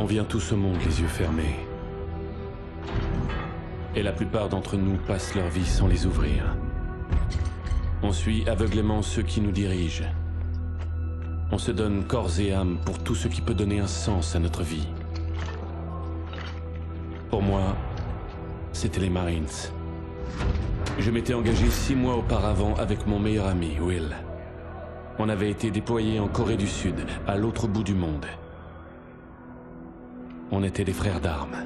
On vient tout ce monde les yeux fermés. Et la plupart d'entre nous passent leur vie sans les ouvrir. On suit aveuglément ceux qui nous dirigent. On se donne corps et âme pour tout ce qui peut donner un sens à notre vie. Pour moi, c'était les Marines. Je m'étais engagé 6 mois auparavant avec mon meilleur ami, Will. On avait été déployés en Corée du Sud, à l'autre bout du monde. On était des frères d'armes.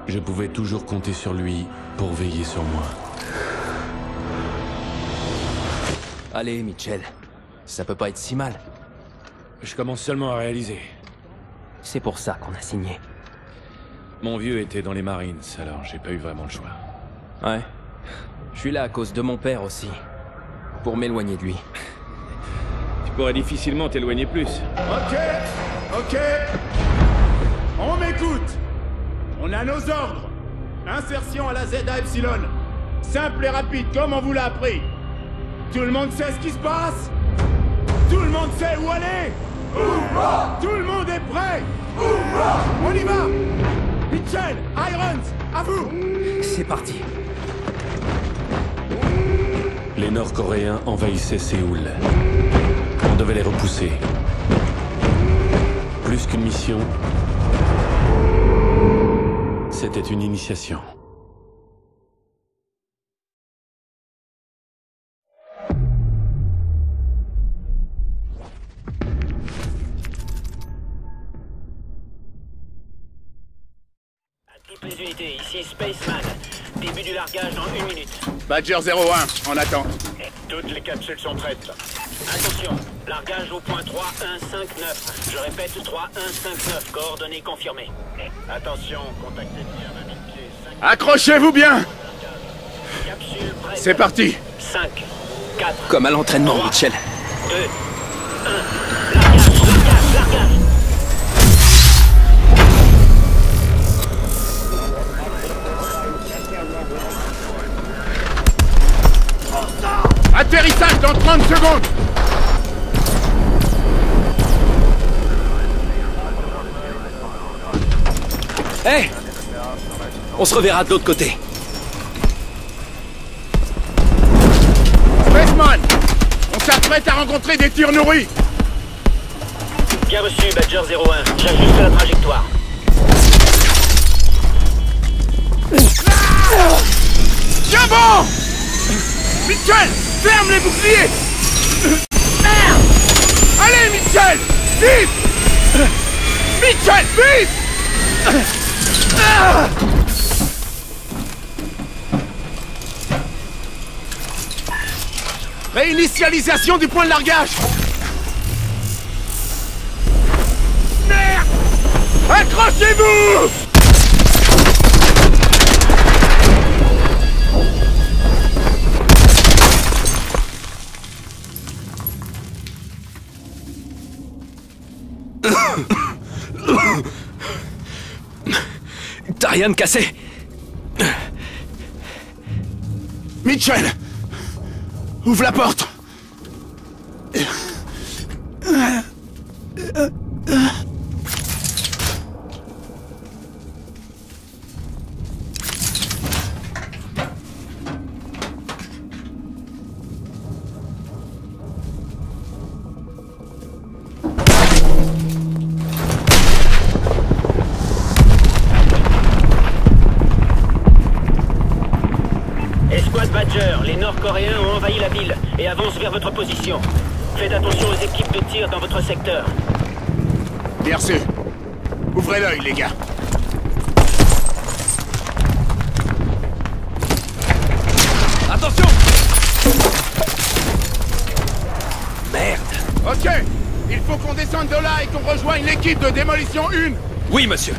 Je pouvais toujours compter sur lui pour veiller sur moi. Allez, Mitchell. Ça peut pas être si mal. Je commence seulement à réaliser. C'est pour ça qu'on a signé. Mon vieux était dans les Marines, alors j'ai pas eu vraiment le choix. Ouais. Je suis là à cause de mon père aussi. Pour m'éloigner de lui. Tu pourrais difficilement t'éloigner plus. Ok. On m'écoute. On a nos ordres. Insertion à la Z à Epsilon. Simple et rapide, comme on vous l'a appris. Tout le monde sait ce qui se passe? Tout le monde sait où aller? Tout le monde est prêt? On y va! Mitchell, Irons, à vous! C'est parti. Les Nord-Coréens envahissaient Séoul. On devait les repousser. Plus qu'une mission, c'était une initiation. Toutes les unités, ici Spaceman. Début du largage dans 1 minute. Badger 01, en attente. Toutes les capsules sont prêtes. Attention, largage au point 3159. Je répète, 3159, coordonnées confirmées. Attention, contactez bien un pied. Accrochez-vous bien! Capsule prête. C'est parti! 5, 4, Comme à l'entraînement, Mitchell. 2, 1. Largage. Atterrissage dans 30 secondes! Hé! On se reverra de l'autre côté. Spaceman! On s'apprête à rencontrer des tirs nourris! Bien reçu, Badger 01. J'ajuste la trajectoire. Tiens bon! Mitchell! Ferme les boucliers! Merde! Allez, Mitchell! Vite! Mitchell, vite! Réinitialisation du point de largage! Merde! Accrochez-vous! T'as rien de cassé? Mitchell! Ouvre la porte! Escouade Badger, les Nord-Coréens ont envahi la ville et avancent vers votre position. Faites attention aux équipes de tir dans votre secteur. Bien reçu. Ouvrez l'œil, les gars. Attention! Merde! Ok, il faut qu'on descende de là et qu'on rejoigne l'équipe de démolition 1. Oui, monsieur.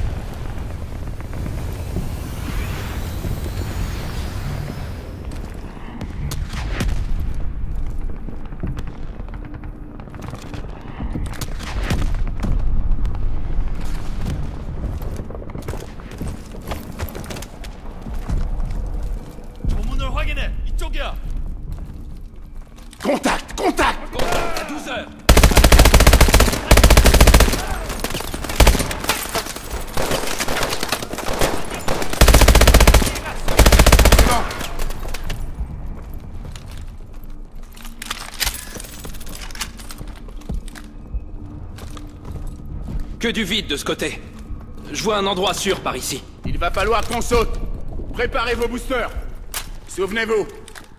Contact! Contact! À 12 heures. Que du vide de ce côté. Je vois un endroit sûr par ici. Il va falloir qu'on saute. Préparez vos boosters. Souvenez-vous,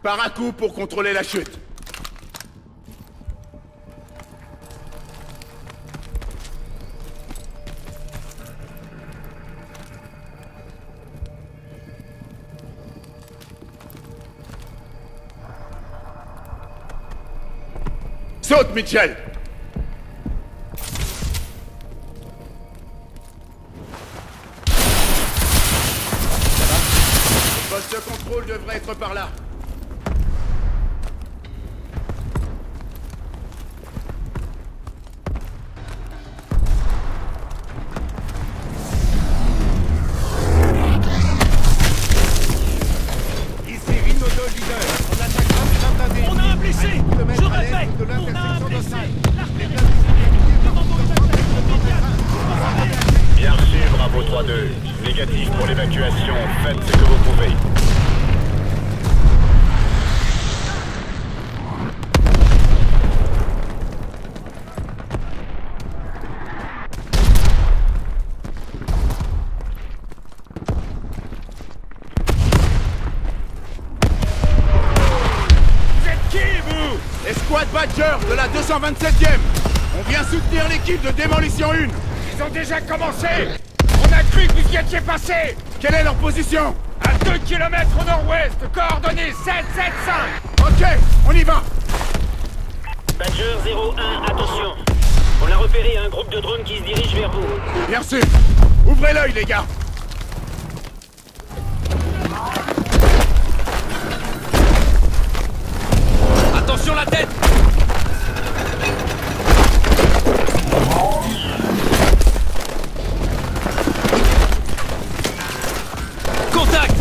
par à coup pour contrôler la chute. Saute, Mitchell! Le poste de contrôle devrait être par là. Ici Rhino 2 leader. On attaque rapidement des... On a un blessé! Je répète, on a un blessé! Bien reçu, Bravo 3-2. Négatif pour l'évacuation. Faites ce que vous pouvez. Vous êtes qui, vous? Escouade Badger de la 227e. On vient soutenir l'équipe de démolition 1. Ils ont déjà commencé. On a cru que vous y étiez passé. Quelle est leur position? À 2 km au nord-ouest, coordonnées 775. Ok, on y va. Badger 01, attention. On a repéré un groupe de drones qui se dirige vers vous. Bien sûr. Ouvrez l'œil, les gars. Attention la tête! Contact!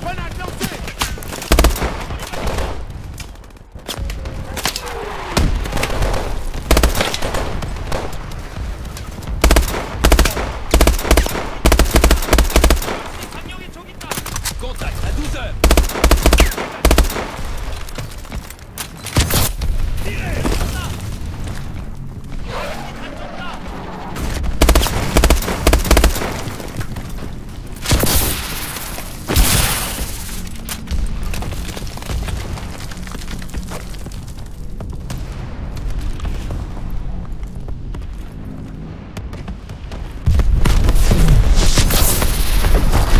Grenade lancée. Contact à 12 heures!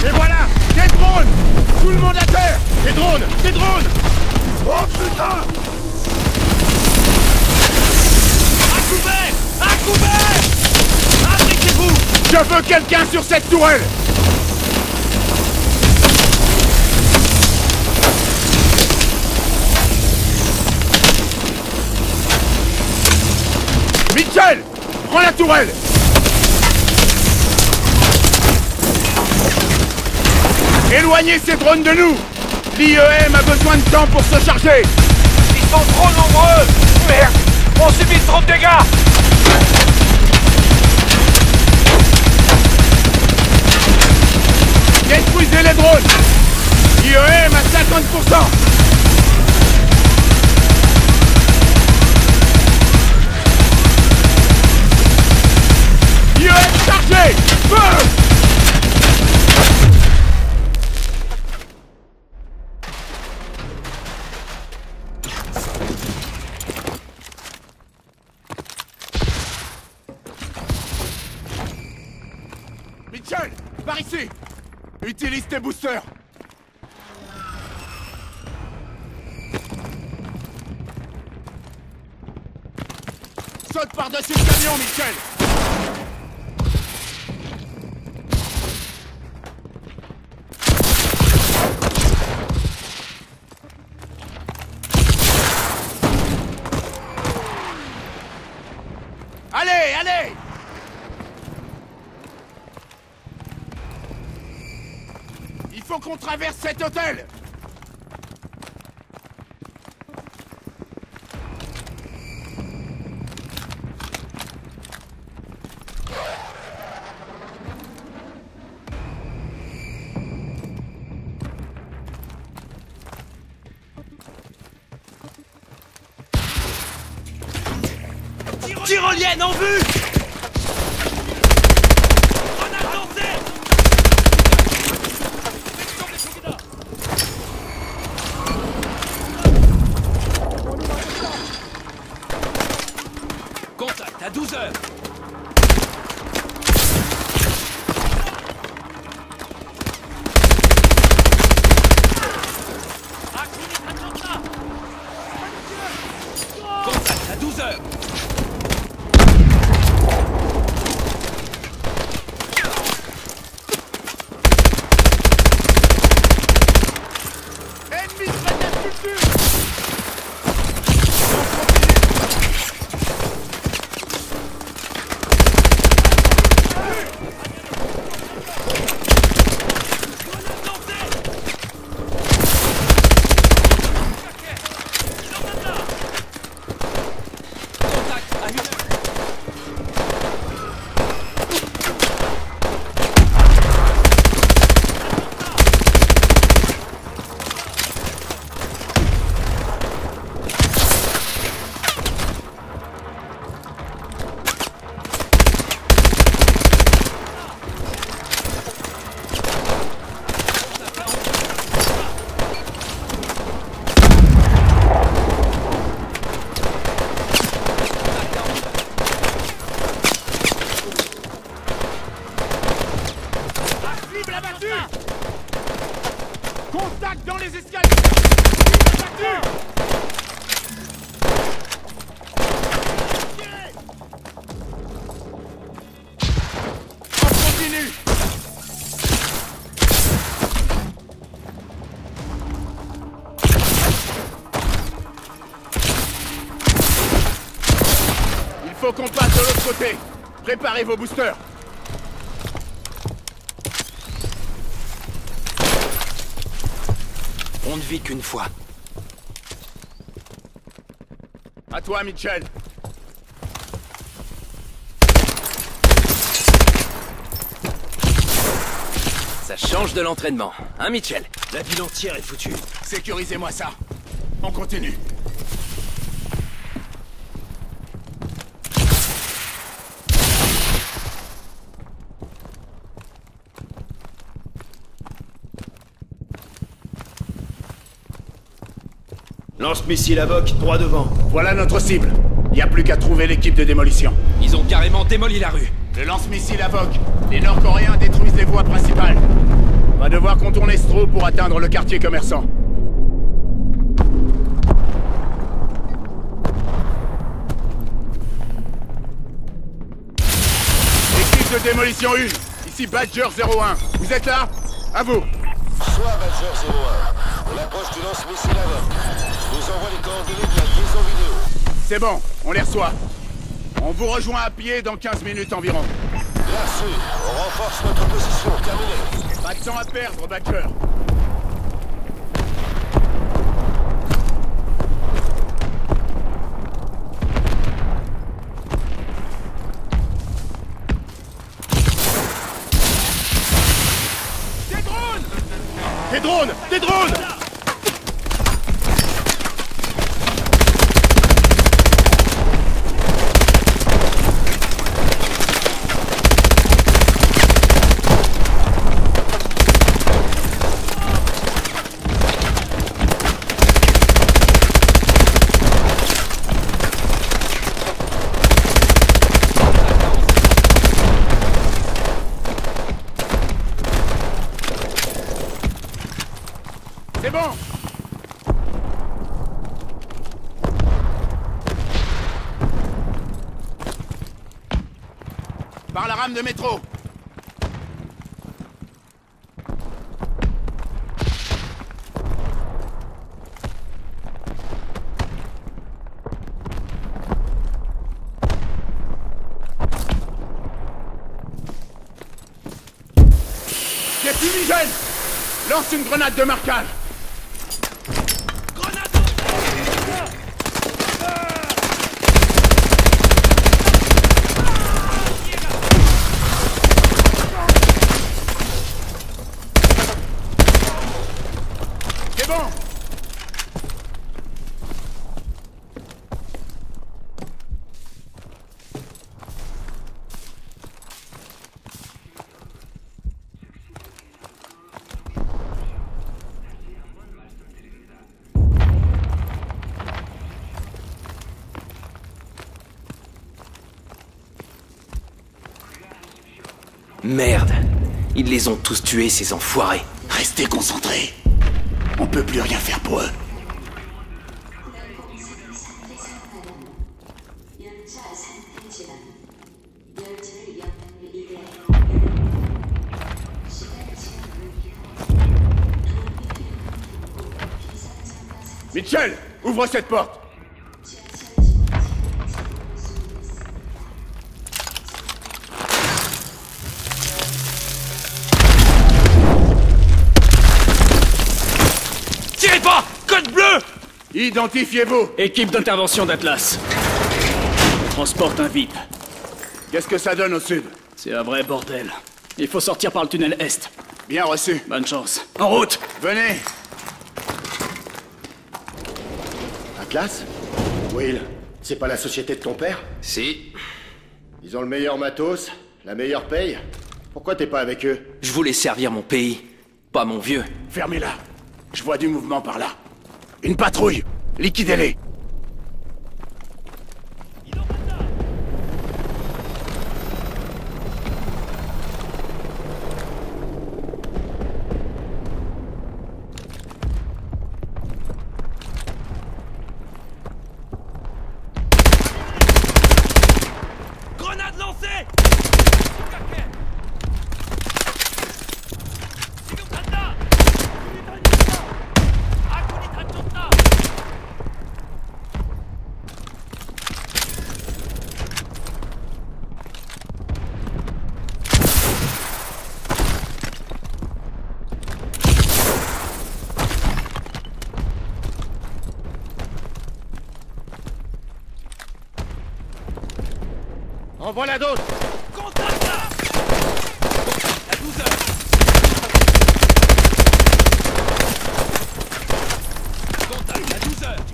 Et voilà, des drones. Tout le monde à terre. Des drones, des drones. Oh putain. À couvert! À couvert! Abrichez-vous! Je veux quelqu'un sur cette tourelle. Mitchell, prends la tourelle. Éloignez ces drones de nous. L'IEM a besoin de temps pour se charger. Ils sont trop nombreux! Merde! On subit trop de dégâts! Détruisez les drones. IEM à 50%. IEM chargé. Feu. Mitchell, par ici. Utilise tes boosters. Saute par-dessus le camion, Mitchell. Allez, allez. Il faut qu'on traverse cet hôtel. Tyrolienne en vue! Grenade lancée! Contact à 12 heures! Contact à 12 heures! Ennemi près de la structure! Contact à 1 heure! Cible abattue! Contact dans les escaliers! Cible abattue! On continue! Il faut qu'on passe de l'autre côté! Préparez vos boosters! On ne vit qu'une fois. À toi, Mitchell! Ça change de l'entraînement, hein Mitchell? La ville entière est foutue. Sécurisez-moi ça! On continue! Lance-missile Avoc, droit devant. Voilà notre cible! Il n'y a plus qu'à trouver l'équipe de démolition. Ils ont carrément démoli la rue. Le lance-missile Avoc. Les Nord-Coréens détruisent les voies principales. On va devoir contourner ce trou pour atteindre le quartier commerçant. Équipe de démolition 1, ici Badger 01. Vous êtes là? À vous. Soit Badger 01. On approche du lance-missile Avoc. Je vous envoie les coordonnées de la liaison vidéo. C'est bon, on les reçoit. On vous rejoint à pied dans 15 minutes environ. Bien reçu. On renforce notre position. Terminé. Pas de temps à perdre, Badger. Des drones! Des drones! Des drones! C'est bon! Par la rame de métro! Des fumigènes! Lance une grenade de marquage! C'est bon! Merde. Ils les ont tous tués, ces enfoirés. Restez concentrés. On peut plus rien faire pour eux. Mitchell, ouvre cette porte. Tirez pas! Code bleu! Identifiez-vous. Équipe d'intervention d'Atlas. On transporte un VIP. Qu'est-ce que ça donne au sud? C'est un vrai bordel. Il faut sortir par le tunnel Est. Bien reçu. Bonne chance. En route! Venez. Atlas? Will, c'est pas la société de ton père? Si. Ils ont le meilleur matos, la meilleure paye. Pourquoi t'es pas avec eux? Je voulais servir mon pays, pas mon vieux. Fermez-la. Je vois du mouvement par là. Une patrouille. Liquidez-les. Grenade lancée! En voilà d'autres. Contact là! À 12 heures. Contact à 12 heures.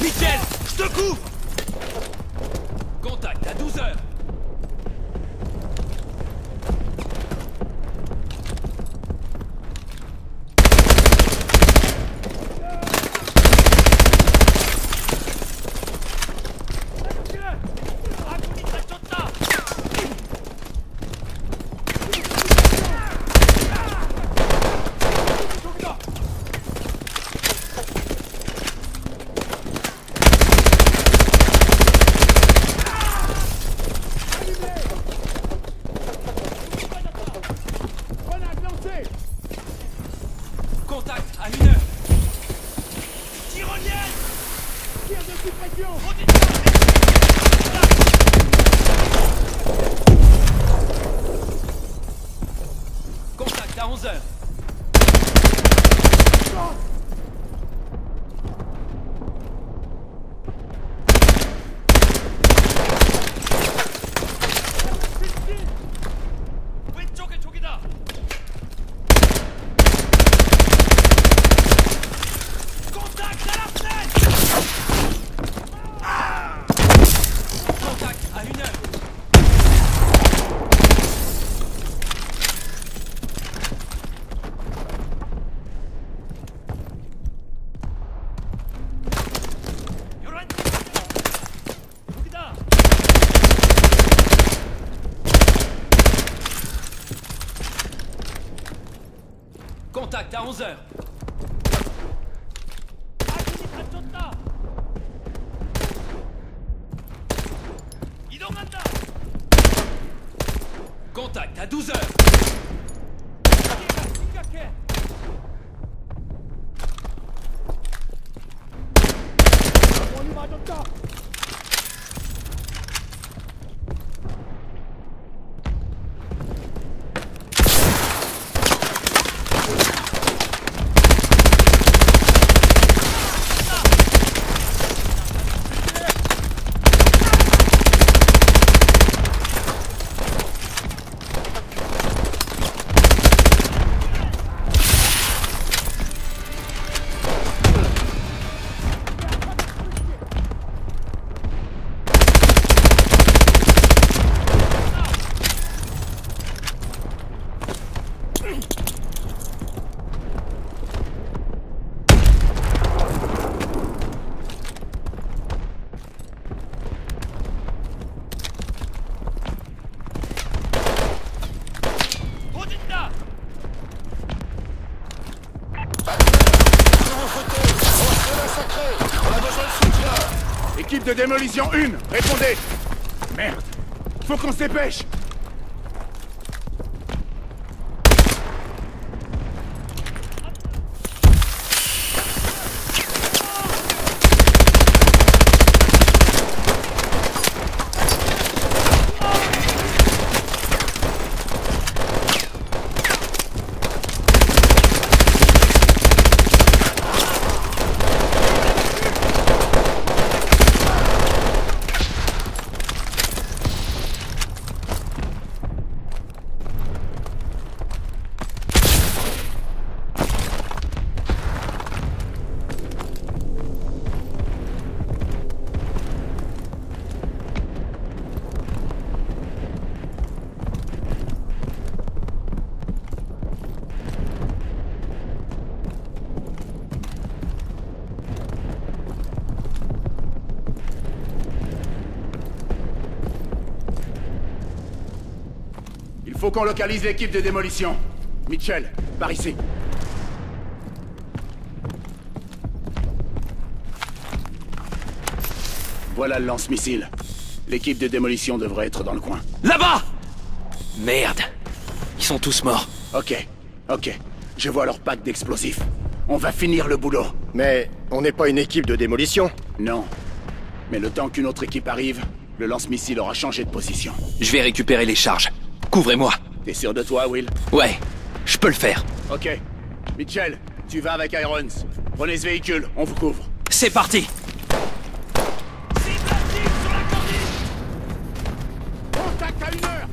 Michel, je te couvre! Contact à 12 heures. Contact à 1 heure. Tyrolienne! Tir de suppression! Contact à 11 heures. 왼쪽에 적이다. Contact à la fenêtre! Contact à 1 heure. 여기다. Contact à 11 heures. 아군이 다쳤다. 이동한다. Contact à 12 heures. 심각해. Équipe de démolition 1, répondez! Merde! Faut qu'on se dépêche! Il faut qu'on localise l'équipe de démolition. Mitchell, par ici. Voilà le lance-missile. L'équipe de démolition devrait être dans le coin. Là-bas! Merde. Ils sont tous morts. Ok. Je vois leur pack d'explosifs. On va finir le boulot. Mais on n'est pas une équipe de démolition. Non. Mais le temps qu'une autre équipe arrive, le lance-missile aura changé de position. Je vais récupérer les charges. Couvrez-moi. T'es sûr de toi, Will? Ouais, je peux le faire. Ok. Mitchell, tu vas avec Irons. Prenez ce véhicule, on vous couvre. C'est parti! Contact à 1 heure!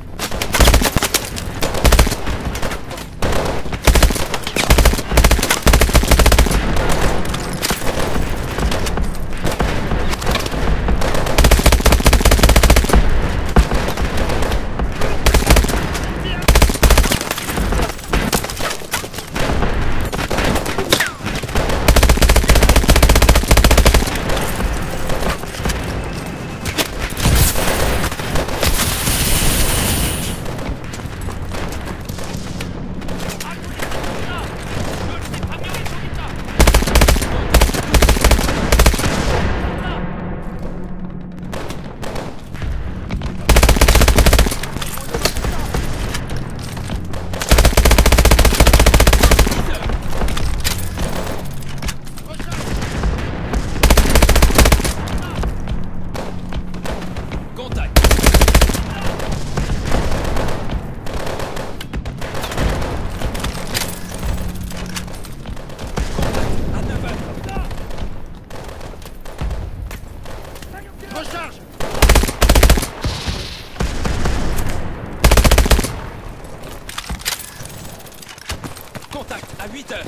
Contact à 8 heures.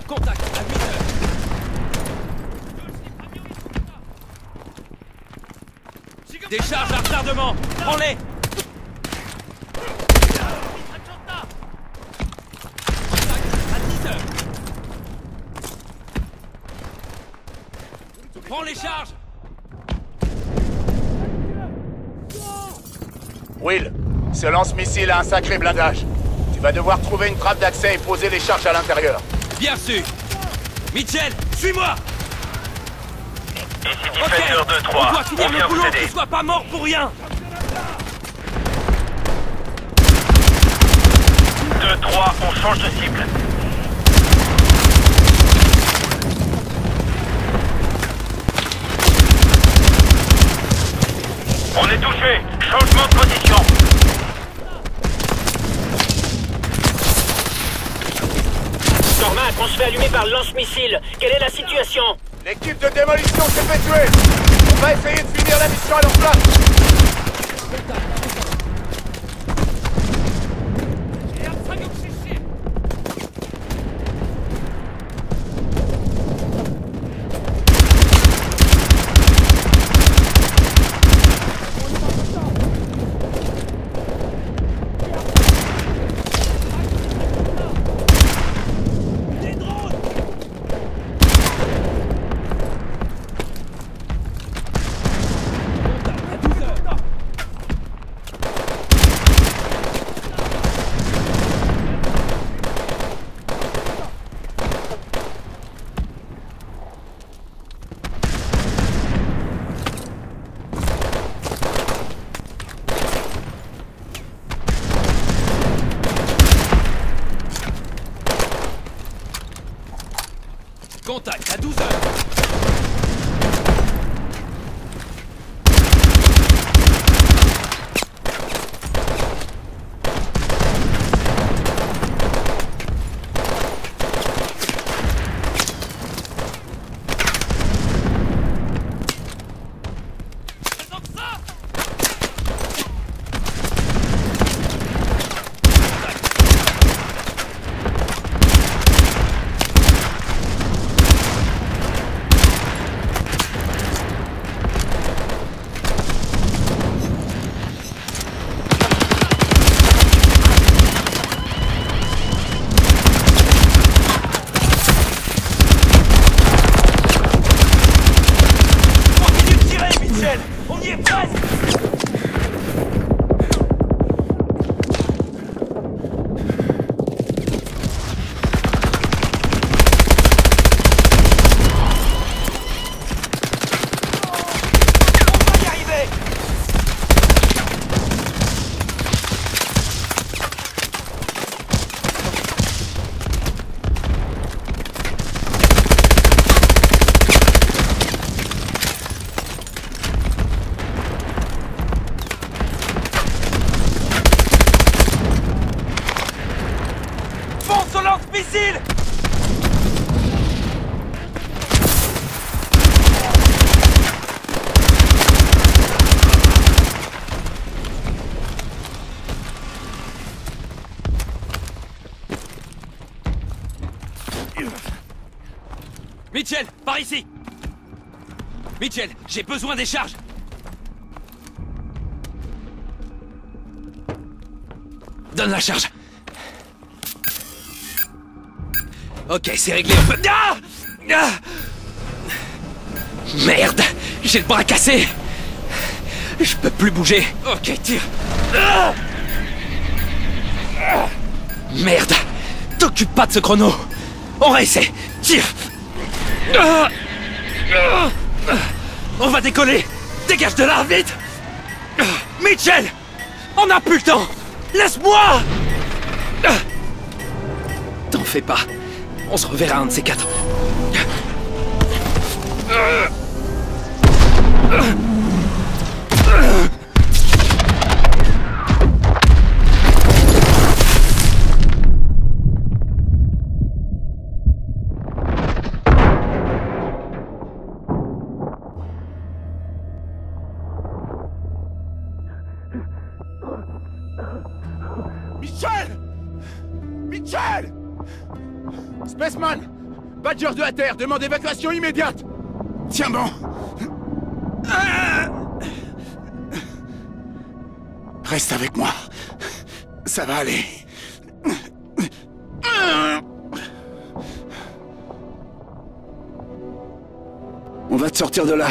Contact à 8 heures. Décharge à retardement. Prends-les. Contact à 10 heures. Prends les charges. Will, ce lance-missile a un sacré blindage. Tu vas devoir trouver une trappe d'accès et poser les charges à l'intérieur. Bien reçu. Mitchell, suis-moi. Ici Defender 2-3. On doit finir le boulot, CD. qu'il soit pas mort pour rien. 2-3, on change de cible. On est touché. Changement de position. Cormac, on se fait allumer par le lance-missile. Quelle est la situation? L'équipe de démolition s'est fait tuer. On va essayer de finir la mission à leur place. Contact à 12 heures. Missile! Mitchell, par ici! Mitchell, j'ai besoin des charges! Donne la charge! Ok, c'est réglé. Ah! Ah! Merde! J'ai le bras cassé! Je peux plus bouger. Ok, tire! Ah! Ah! Merde! T'occupe pas de ce chrono! On réessaie! Tire! Ah! Ah! On va décoller! Dégage de là, vite! Ah! Mitchell! On n'a plus le temps! Laisse-moi! Ah! T'en fais pas. On se reverra un de ces quatre. Mitchell! Mitchell! Spaceman! Badger 2 à terre, demande évacuation immédiate! Tiens bon! Reste avec moi. Ça va aller. On va te sortir de là.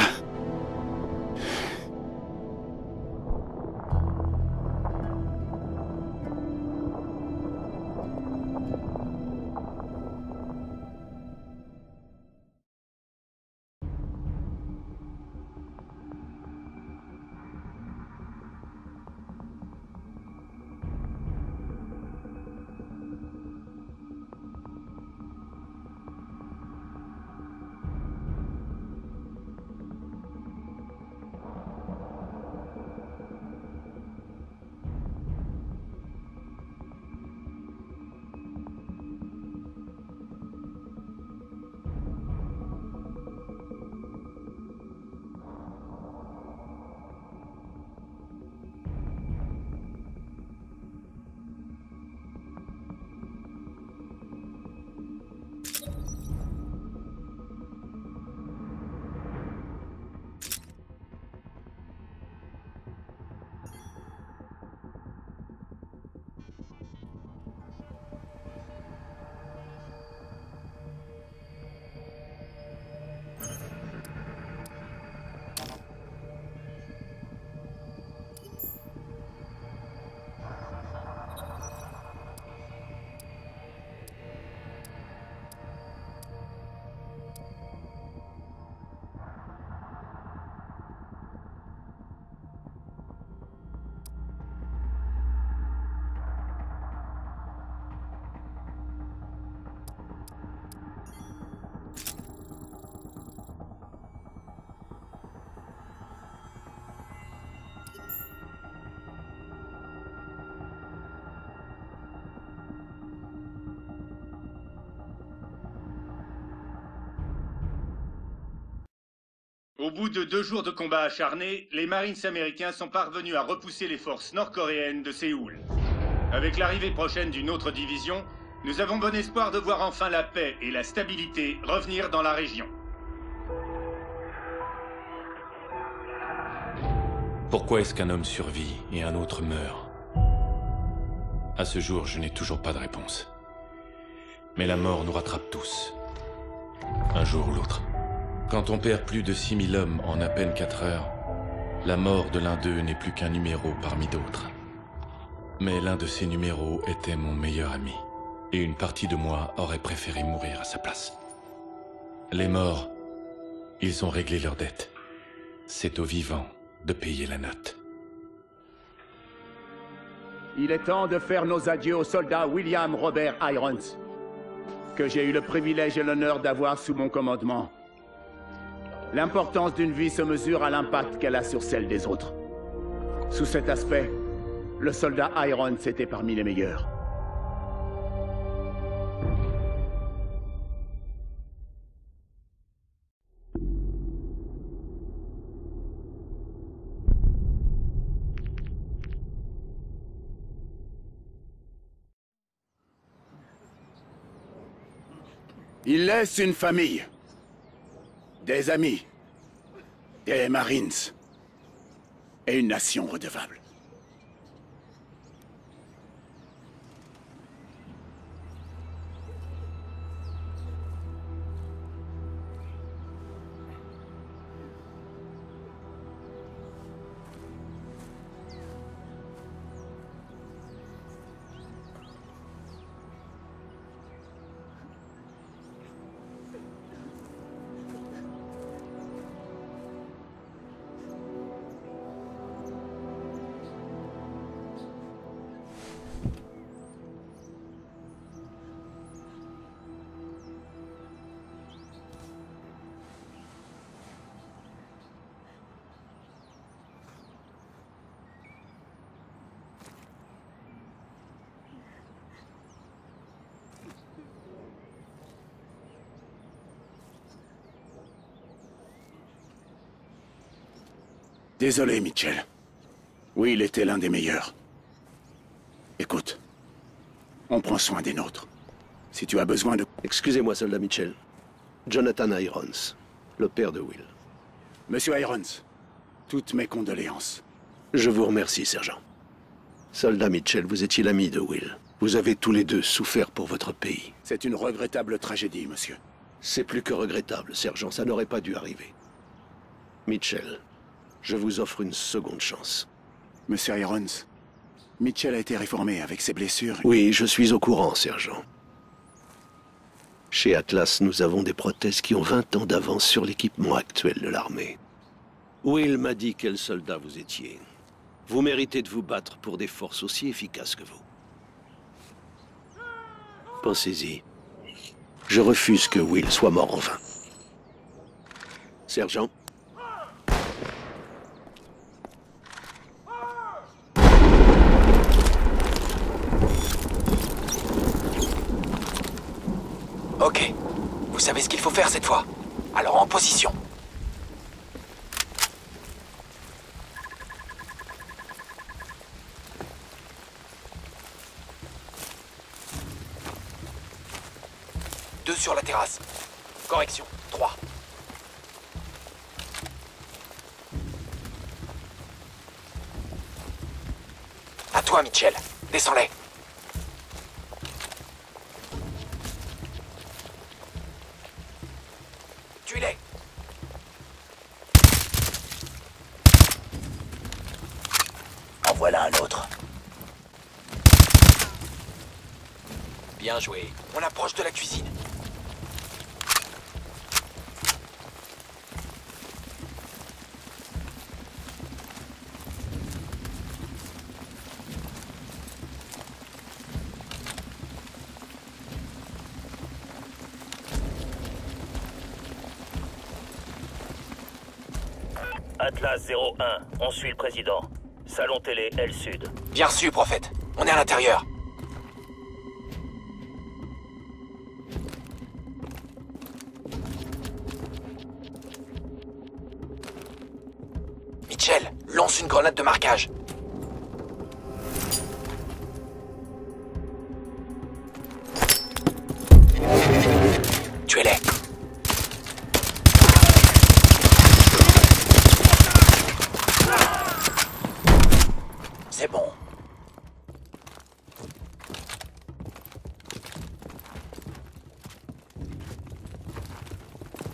Au bout de 2 jours de combats acharnés, les Marines américains sont parvenus à repousser les forces nord-coréennes de Séoul. Avec l'arrivée prochaine d'une autre division, nous avons bon espoir de voir enfin la paix et la stabilité revenir dans la région. Pourquoi est-ce qu'un homme survit et un autre meurt? À ce jour, je n'ai toujours pas de réponse. Mais la mort nous rattrape tous. Un jour ou l'autre. Quand on perd plus de 6000 hommes en à peine 4 heures, la mort de l'un d'eux n'est plus qu'un numéro parmi d'autres. Mais l'un de ces numéros était mon meilleur ami. Et une partie de moi aurait préféré mourir à sa place. Les morts, ils ont réglé leurs dettes. C'est aux vivants de payer la note. Il est temps de faire nos adieux au soldat William Robert Irons, que j'ai eu le privilège et l'honneur d'avoir sous mon commandement. L'importance d'une vie se mesure à l'impact qu'elle a sur celle des autres. Sous cet aspect, le soldat Irons était parmi les meilleurs. Il laisse une famille, des amis, des Marines et une nation redevable. Désolé, Mitchell. Oui, il était l'un des meilleurs. Écoute, on prend soin des nôtres. Si tu as besoin de... Excusez-moi, soldat Mitchell. Jonathan Irons, le père de Will. Monsieur Irons, toutes mes condoléances. Je vous remercie, sergent. Soldat Mitchell, vous étiez l'ami de Will. Vous avez tous les deux souffert pour votre pays. C'est une regrettable tragédie, monsieur. C'est plus que regrettable, sergent. Ça n'aurait pas dû arriver. Mitchell, je vous offre une seconde chance. Monsieur Irons, Mitchell a été réformé avec ses blessures. Oui, je suis au courant, sergent. Chez Atlas, nous avons des prothèses qui ont 20 ans d'avance sur l'équipement actuel de l'armée. Will m'a dit quel soldat vous étiez. Vous méritez de vous battre pour des forces aussi efficaces que vous. Pensez-y. Je refuse que Will soit mort en vain. Sergent? Ok. Vous savez ce qu'il faut faire cette fois. Alors en position. Deux sur la terrasse. Correction. 3. À toi, Mitchell. Descends-les. Tue-les. En voilà un autre. Bien joué. On approche de la cuisine. Atlas 01, on suit le président. Salon télé L Sud. Bien reçu, prophète. On est à l'intérieur. Mitchell, lance une grenade de marquage. Tuez-les. C'est bon.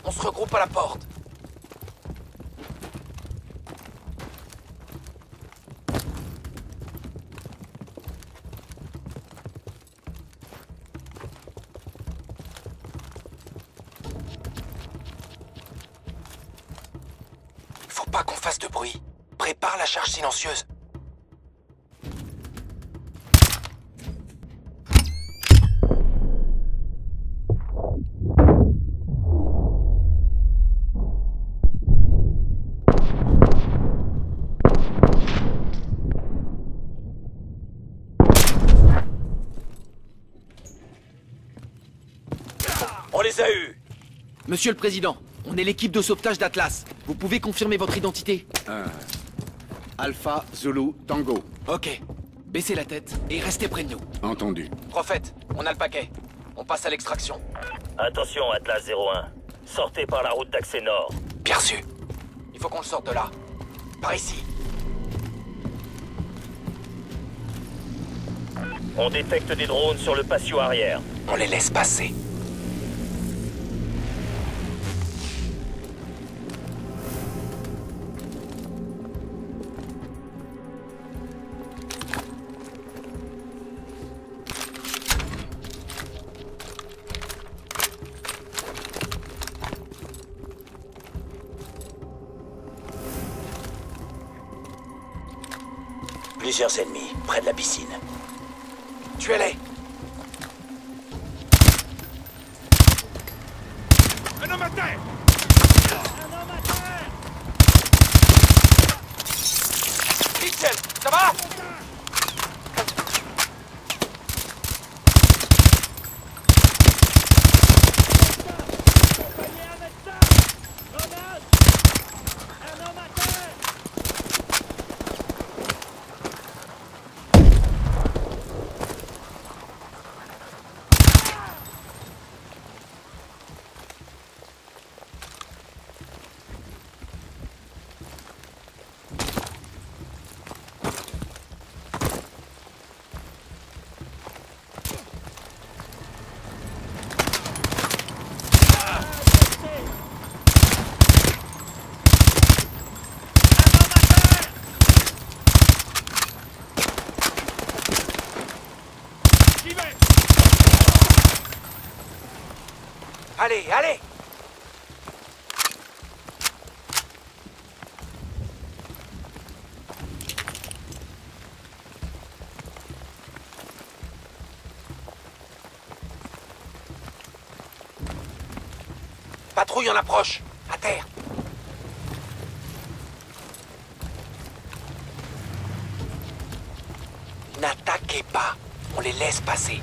On se regroupe à la porte. Faut pas qu'on fasse de bruit. Prépare la charge silencieuse. On les a eus! Monsieur le Président, on est l'équipe de sauvetage d'Atlas. Vous pouvez confirmer votre identité? Alpha, Zulu, Tango. Ok. Baissez la tête et restez près de nous. Entendu. Prophète, on a le paquet. On passe à l'extraction. Attention, Atlas 01. Sortez par la route d'accès nord. Perçu. Il faut qu'on le sorte de là. Par ici. On détecte des drones sur le patio arrière. On les laisse passer. Plusieurs ennemis, près de la piscine. Tuez-les! Un homme à terre! Mitchell, ça va? Allez, allez! Patrouille en approche! À terre! N'attaquez pas! On les laisse passer.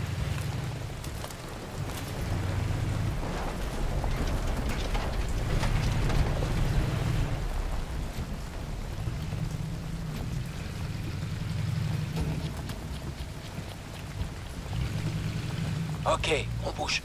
Ok, on bouge.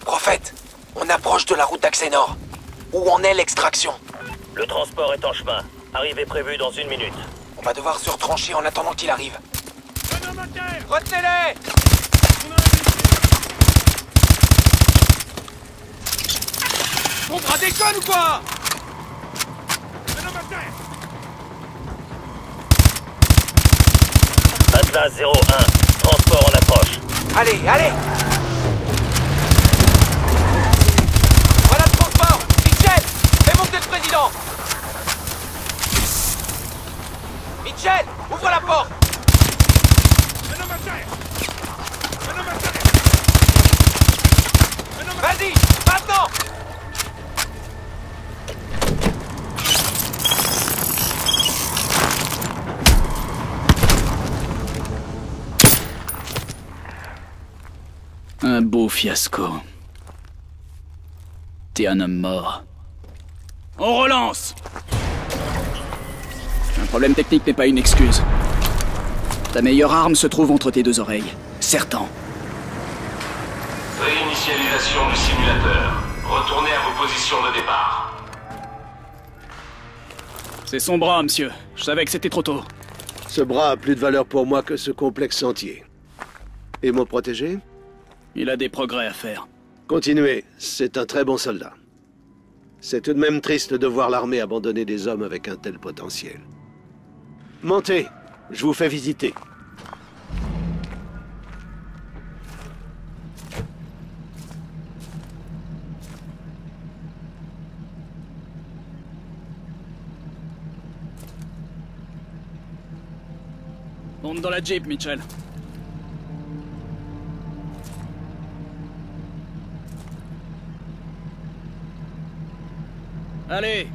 Prophète, on approche de la route d'accès nord. Où en est l'extraction? Le transport est en chemin. Arrivée prévue dans 1 minute. On va devoir se retrancher en attendant qu'il arrive. Retenez-les! Ton bras déconne ou quoi? Atlas 01, transport en approche. Allez, allez! Voilà le transport! Mitchell! Fais monter le président! Mitchell! Ouvre la porte! Vas-y! Maintenant! beau fiasco. T'es un homme mort. On relance! Un problème technique n'est pas une excuse. Ta meilleure arme se trouve entre tes deux oreilles. Certain. Réinitialisation du simulateur. Retournez à vos positions de départ. C'est son bras, monsieur. Je savais que c'était trop tôt. Ce bras a plus de valeur pour moi que ce complexe entier. Et mon protégé? Il a des progrès à faire. Continuez, c'est un très bon soldat. C'est tout de même triste de voir l'armée abandonner des hommes avec un tel potentiel. Montez, je vous fais visiter. Monte dans la Jeep, Mitchell. Allez!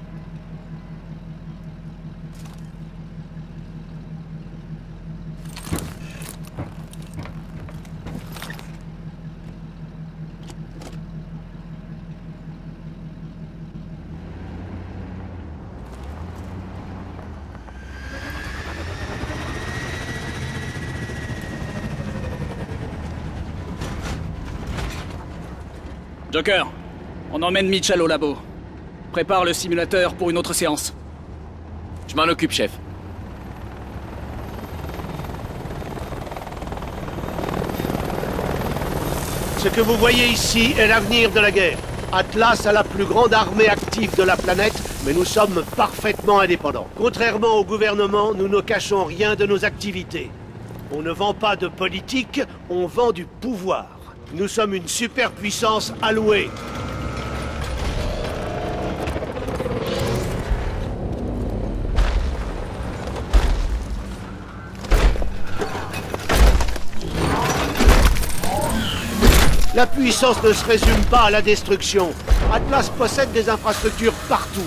Joker, on emmène Mitchell au labo. Prépare le simulateur pour une autre séance. Je m'en occupe, chef. Ce que vous voyez ici est l'avenir de la guerre. Atlas a la plus grande armée active de la planète, mais nous sommes parfaitement indépendants. Contrairement au gouvernement, nous ne cachons rien de nos activités. On ne vend pas de politique, on vend du pouvoir. Nous sommes une superpuissance allouée. La puissance ne se résume pas à la destruction. Atlas possède des infrastructures partout.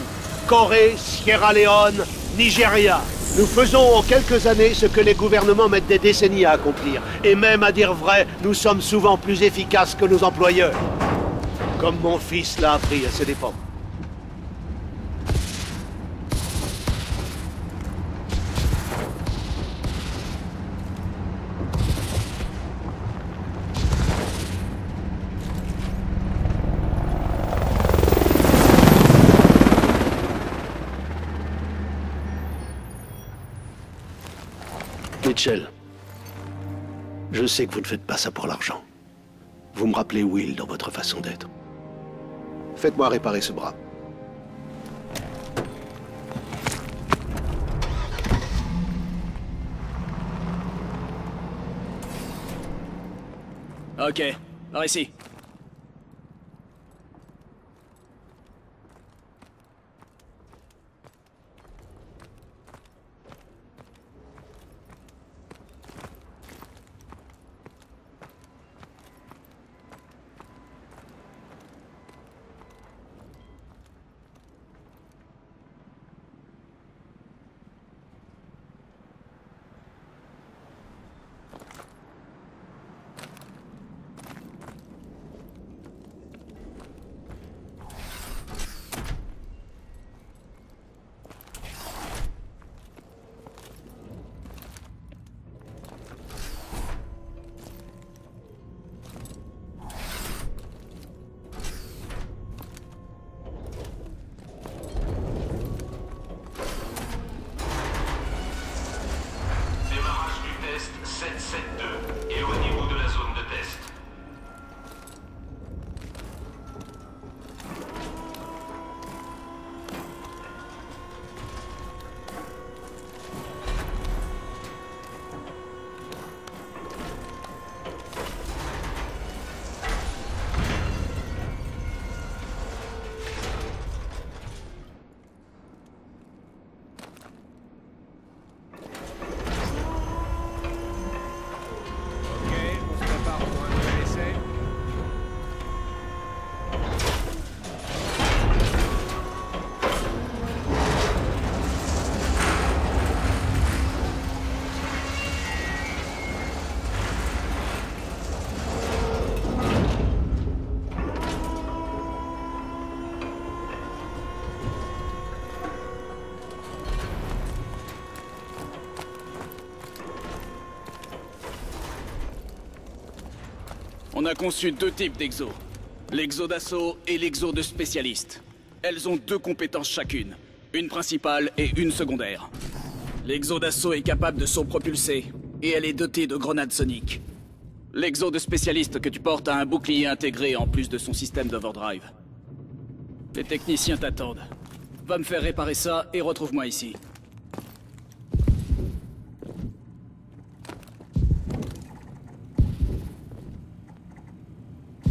Corée, Sierra Leone, Nigeria. Nous faisons en quelques années ce que les gouvernements mettent des décennies à accomplir. Et même à dire vrai, nous sommes souvent plus efficaces que nos employeurs. Comme mon fils l'a appris à ses dépens. Mitchell, je sais que vous ne faites pas ça pour l'argent. Vous me rappelez Will dans votre façon d'être. Faites-moi réparer ce bras. Ok, par ici. On a conçu deux types d'exos. L'exo d'assaut et l'exo de spécialiste. Elles ont deux compétences chacune. Une principale et une secondaire. L'exo d'assaut est capable de saut propulsé, et elle est dotée de grenades soniques. L'exo de spécialiste que tu portes a un bouclier intégré en plus de son système d'overdrive. Les techniciens t'attendent. Va me faire réparer ça et retrouve-moi ici.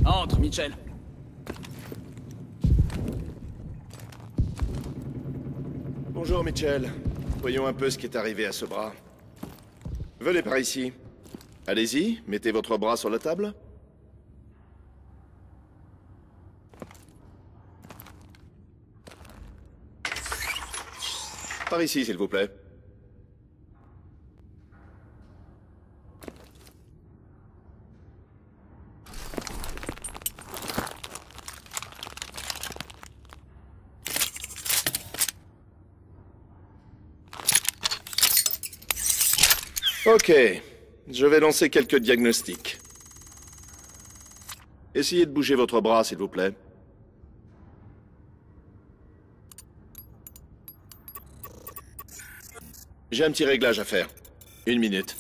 Entre, Mitchell. Bonjour, Mitchell. Voyons un peu ce qui est arrivé à ce bras. Venez par ici. Allez-y, mettez votre bras sur la table. Par ici, s'il vous plaît. Ok, je vais lancer quelques diagnostics. Essayez de bouger votre bras, s'il vous plaît. J'ai un petit réglage à faire. 1 minute.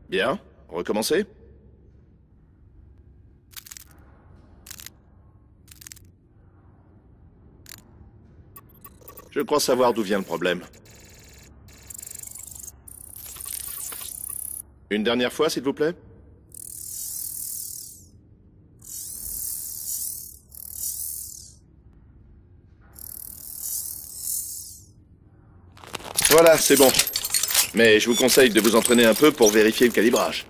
Bien, recommencez. Je crois savoir d'où vient le problème. Une dernière fois, s'il vous plaît. Voilà, c'est bon. Mais je vous conseille de vous entraîner un peu pour vérifier le calibrage.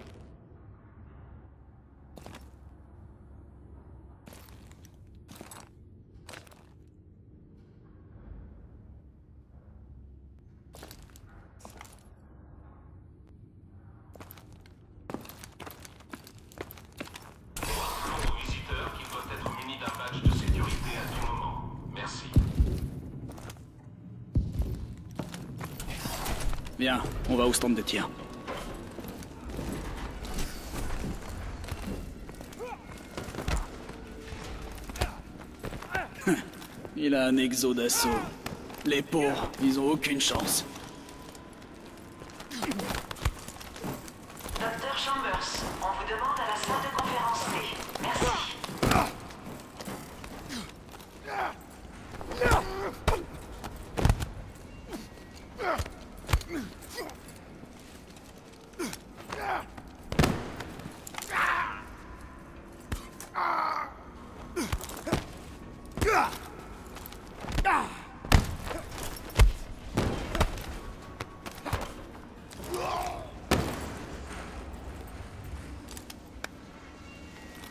Bien, on va au stand de tir. Il a un exo d'assaut. Les pauvres, ils ont aucune chance. Docteur Chambers, on vous demande à la salle de conférence C. Merci.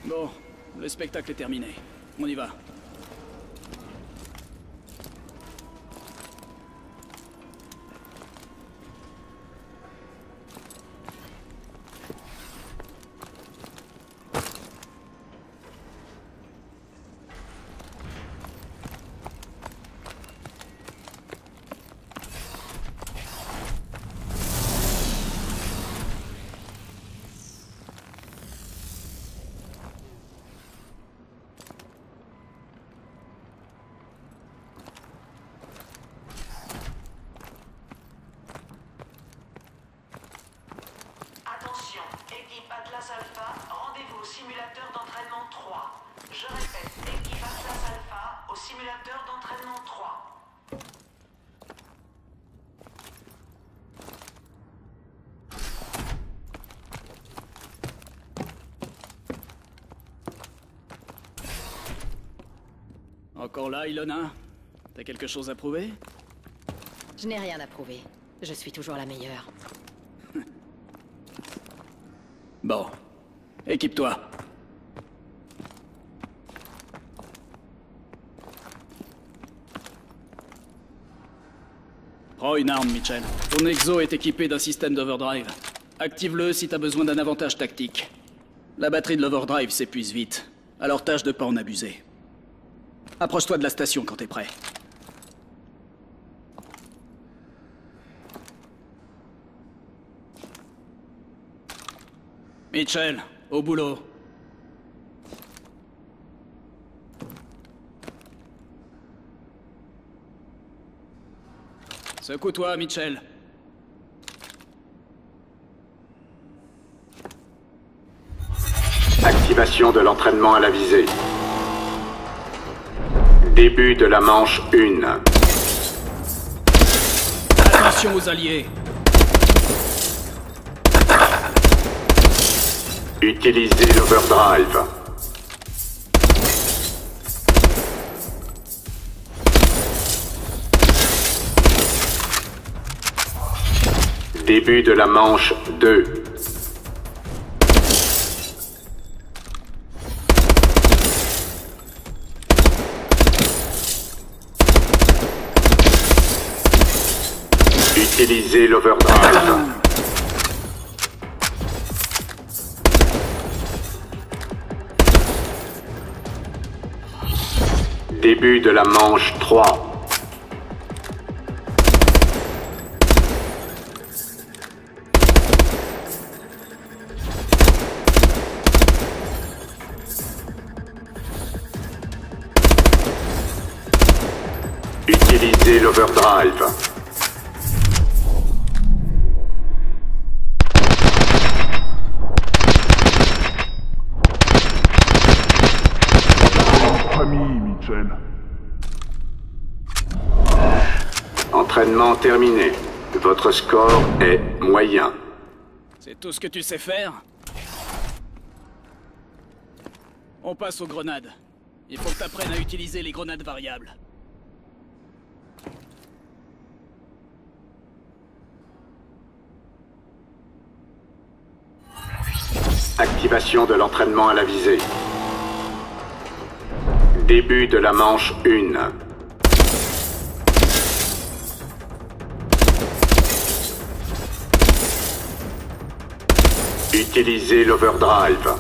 Bon, le spectacle est terminé. On y va. Attention, équipe Atlas Alpha, rendez-vous au simulateur d'entraînement 3. Je répète, équipe Atlas Alpha au simulateur d'entraînement 3. Encore là, Ilona? T'as quelque chose à prouver? Je n'ai rien à prouver. Je suis toujours la meilleure. Bon. Équipe-toi. Prends une arme, Mitchell. Ton exo est équipé d'un système d'overdrive. Active-le si t'as besoin d'un avantage tactique. La batterie de l'overdrive s'épuise vite, alors tâche de pas en abuser. Approche-toi de la station quand t'es prêt. Mitchell, au boulot. Secoue-toi, Mitchell. Activation de l'entraînement à la visée. Début de la manche 1. Attention aux alliés. Utilisez l'overdrive. Début de la manche 2. Utilisez l'overdrive. Début de la manche 3. Utilisez l'overdrive. Entraînement terminé. Votre score est moyen. C'est tout ce que tu sais faire? On passe aux grenades. Il faut que tu apprennes à utiliser les grenades variables. Activation de l'entraînement à la visée. Début de la manche 1. Utilisez l'overdrive.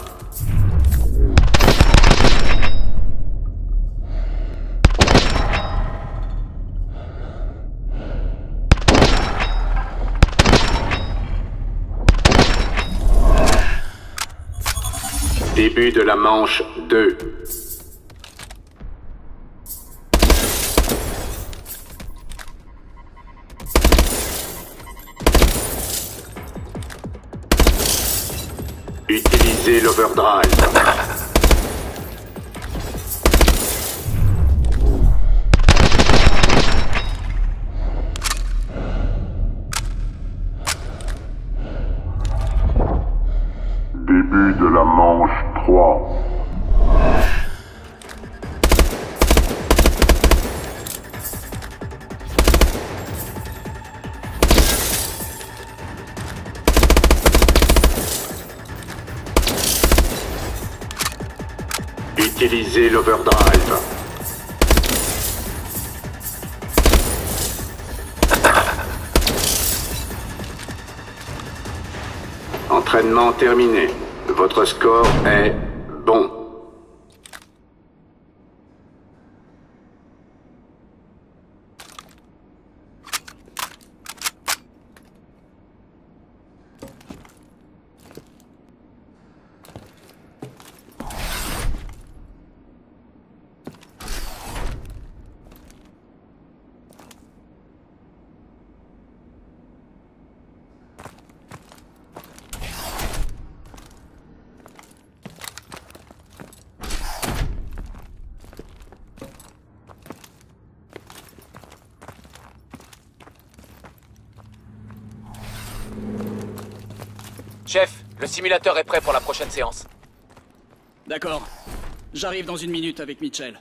Début de la manche 2. Utilisez l'overdrive. Début de la manche 3. Utilisez l'overdrive. Entraînement terminé. Votre score est bon. Chef, le simulateur est prêt pour la prochaine séance. D'accord. J'arrive dans une minute avec Mitchell.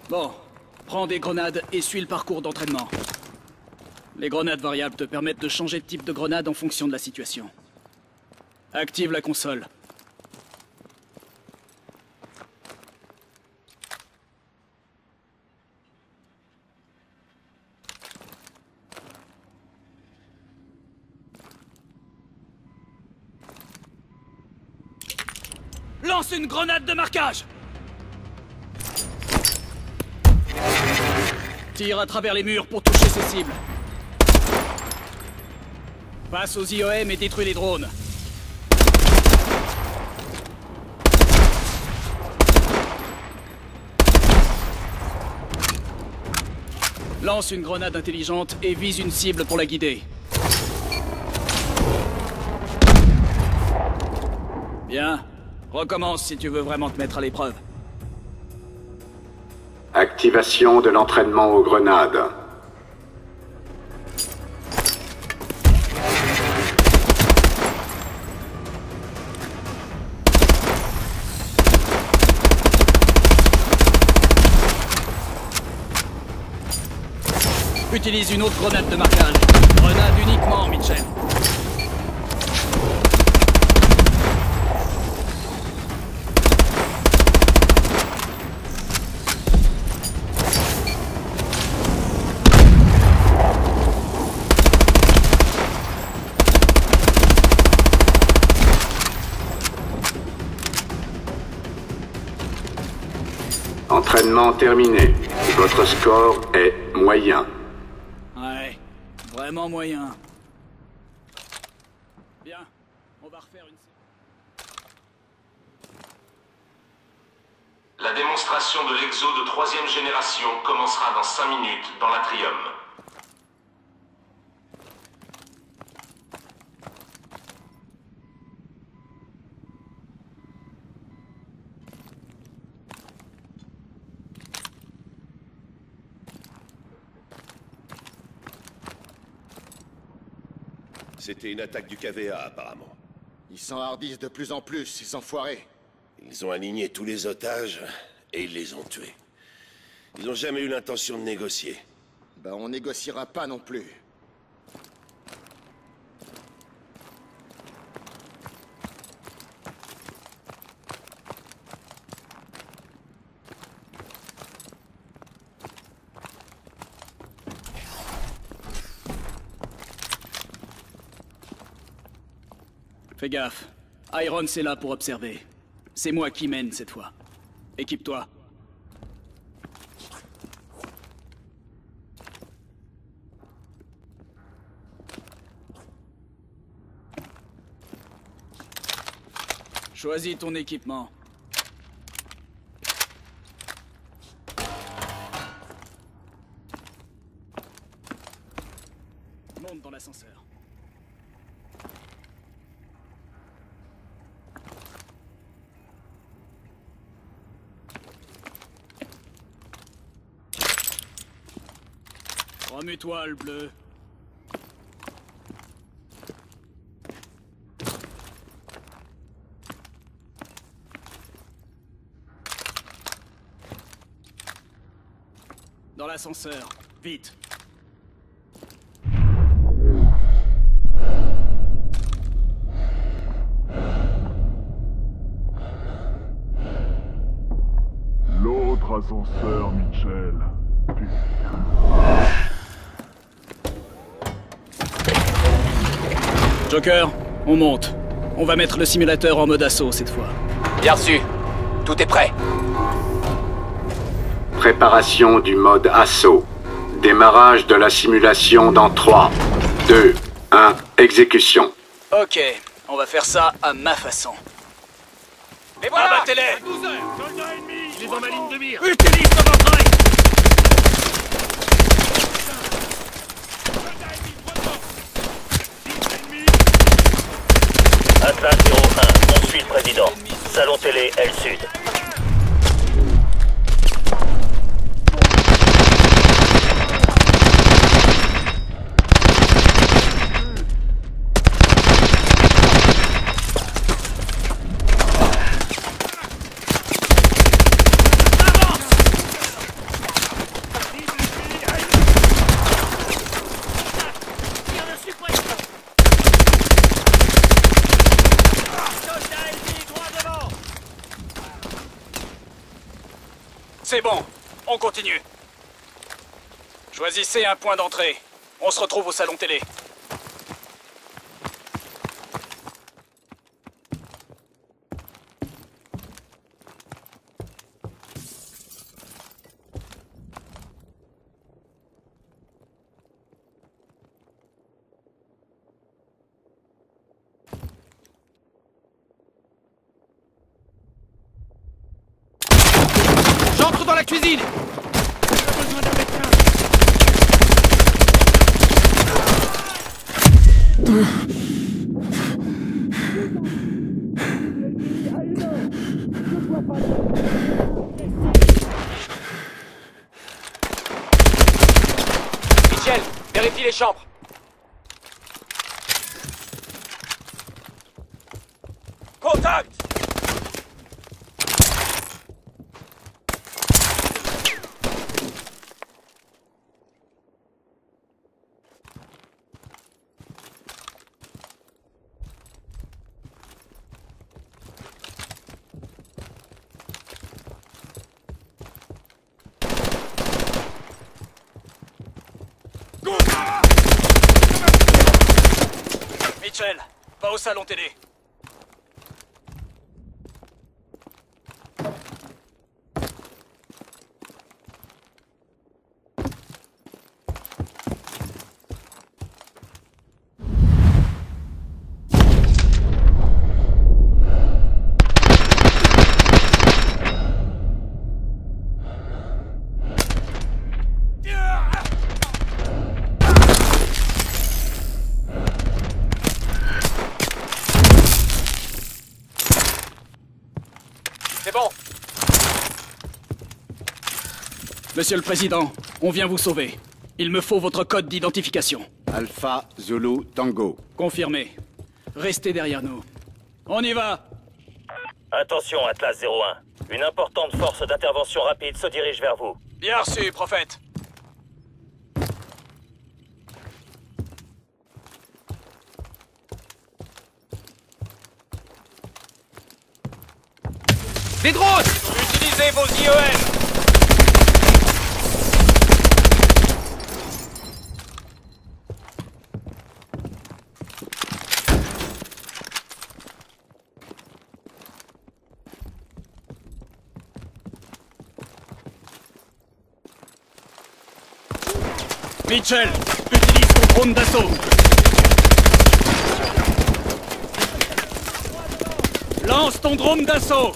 Bon, prends des grenades et suis le parcours d'entraînement. Les grenades variables te permettent de changer de type de grenade en fonction de la situation. Active la console. Lance une grenade de marquage! Tire à travers les murs pour toucher ses cibles. Passe aux IOM et détruis les drones. Lance une grenade intelligente et vise une cible pour la guider. Bien. Recommence si tu veux vraiment te mettre à l'épreuve. Activation de l'entraînement aux grenades. Utilise une autre grenade de marquage. Grenade uniquement, Mitchell. Entraînement terminé. Votre score est moyen. Ouais, vraiment moyen. Bien, on va refaire une... La démonstration de l'exo de 3e génération commencera dans 5 minutes dans l'Atrium. C'était une attaque du KVA, apparemment. Ils s'enhardissent de plus en plus, ces enfoirés. Ils ont aligné tous les otages et ils les ont tués. Ils n'ont jamais eu l'intention de négocier. Ben, on négociera pas non plus. Fais gaffe. Iron, c'est là pour observer. C'est moi qui mène cette fois. Équipe-toi. Choisis ton équipement. Monte dans l'ascenseur. Remue-toi, le bleu. Dans l'ascenseur, vite. L'autre ascenseur, Mitchell. Joker, on monte. On va mettre le simulateur en mode assaut cette fois. Bien reçu. Tout est prêt. Préparation du mode assaut. Démarrage de la simulation dans 3, 2, 1, exécution. Ok, on va faire ça à ma façon. Et voilà! Abattez-les! Soldat ennemi! Il est dans ma ligne de mire! Utilise ton entraille! Atlas 01, on suit le président. Salon télé, L Sud. C'est bon, on continue. Choisissez un point d'entrée. On se retrouve au salon télé. la cuisine! J'ai besoin d'un médecin! Mitchell, vérifie les chambres. Contact! Mitchell, va au salon télé. C'est bon. Monsieur le Président, on vient vous sauver. Il me faut votre code d'identification. Alpha Zulu Tango. Confirmé. Restez derrière nous. On y va! Attention, Atlas 01. Une importante force d'intervention rapide se dirige vers vous. Bien reçu, prophète. Des drones! Utilisez vos IEM. Mitchell, utilise ton drone d'assaut. Lance ton drone d'assaut.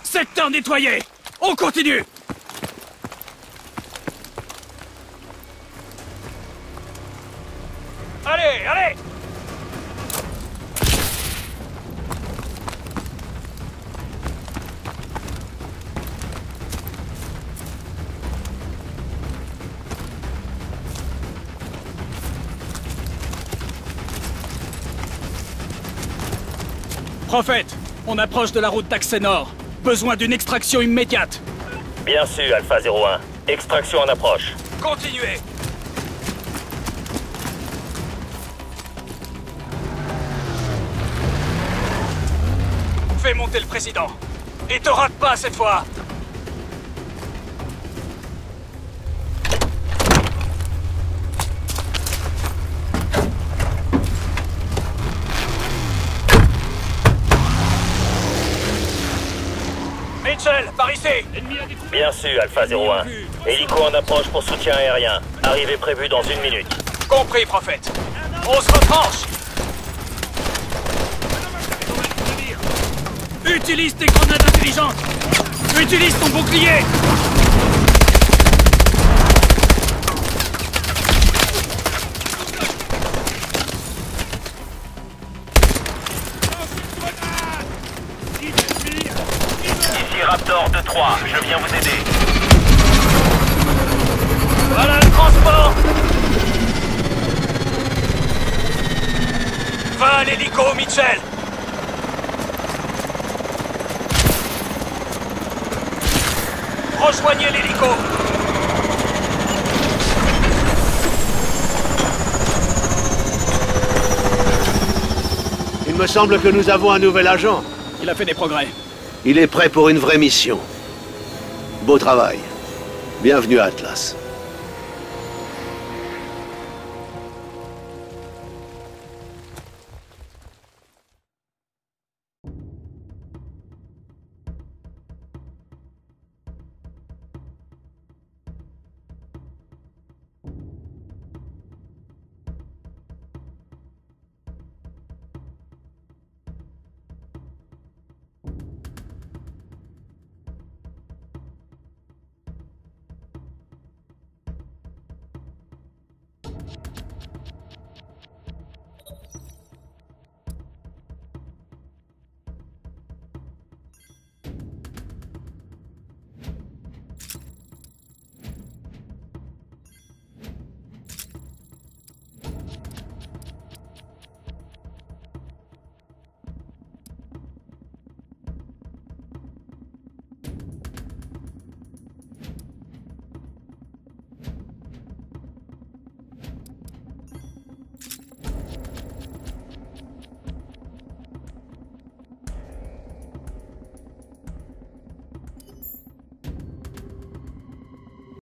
Secteur nettoyé! On continue! Allez, allez! Prophète, on approche de la route d'accès nord. Besoin d'une extraction immédiate. Bien sûr, Alpha 01. Extraction en approche. Continuez! Fais monter le président. Et te rate pas cette fois! Mitchell, par ici! Bien sûr, Alpha 01. Hélico en approche pour soutien aérien. Arrivée prévue dans 1 minute. Compris, prophète. On se retranche! Utilise tes grenades intelligentes! Utilise ton bouclier! Ici Raptor 2-3, je viens vous aider. Voilà le transport! Va à l'hélico, Mitchell! Rejoignez l'hélico. Il me semble que nous avons un nouvel agent. Il a fait des progrès. Il est prêt pour une vraie mission. Beau travail. Bienvenue à Atlas.